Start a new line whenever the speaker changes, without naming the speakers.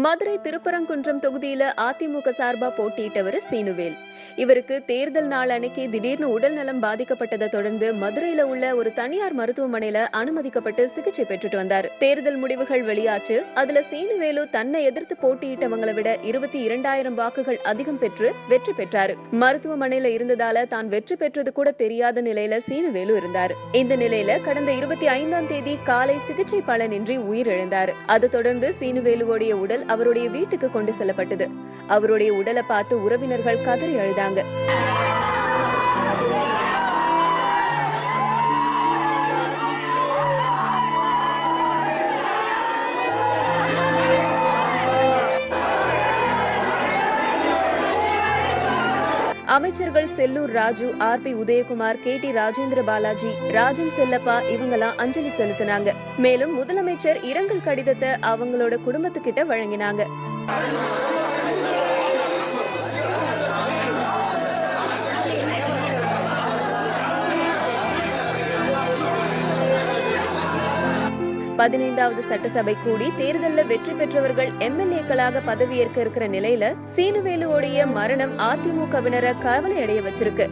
மதுரை திருப்பரங்குன்றம் தொகுதியில அதிமுக சார்பா போட்டியிட்டவர் சீனுவேல். இவருக்கு தேர்தல் நாள் அன்னைக்கு திடீர்னு உடல் நலம் பாதிக்கப்பட்டதை தொடர்ந்து மதுரையில உள்ள ஒரு தனியார் மருத்துவமனையில அனுமதிக்கப்பட்டு சிகிச்சை பெற்றுட்டு வந்தார். தேர்தல் முடிவுகள் வெளியாச்சு. அதுல சீனுவேலு தன்னை எதிர்த்து போட்டியிட்டவங்களை விட 22,000 வாக்குகள் அதிகம் பெற்று வெற்றி பெற்றாரு. மருத்துவமனையில இருந்ததால தான் வெற்றி பெற்றது கூட தெரியாத நிலையில சீனுவேலு இருந்தார். இந்த நிலையில கடந்த 25ஆம் தேதி காலை சிகிச்சை பலனின்றி உயிரிழந்தார். அது தொடர்ந்து சீனுவேலுவோடைய உடல் அவருடைய வீட்டுக்கு கொண்டு செல்லப்பட்டது. அவருடைய உடலை பார்த்து உறவினர்கள் கதறி அழுதாங்க. அமைச்சர்கள் செல்லூர் ராஜு, ஆர்.பி. உதயகுமார், கே.டி. ராஜேந்திர பாலாஜி, ராஜன் செல்லப்பா இவங்கெல்லாம் அஞ்சலி செலுத்தினாங்க. மேலும் முதலமைச்சர் இரங்கல் கடிதத்தை அவங்களோட குடும்பத்துக்கிட்ட வழங்கினாங்க. பதினைந்தாவது சட்டசபை கூடி தேர்தலில் வெற்றி பெற்றவர்கள் எம்எல்ஏக்களாக பதவியேற்க இருக்கிற நிலையில சீனுவேலுவோடைய மரணம் அதிமுகவினரை கவலை அடைய வச்சிருக்கு.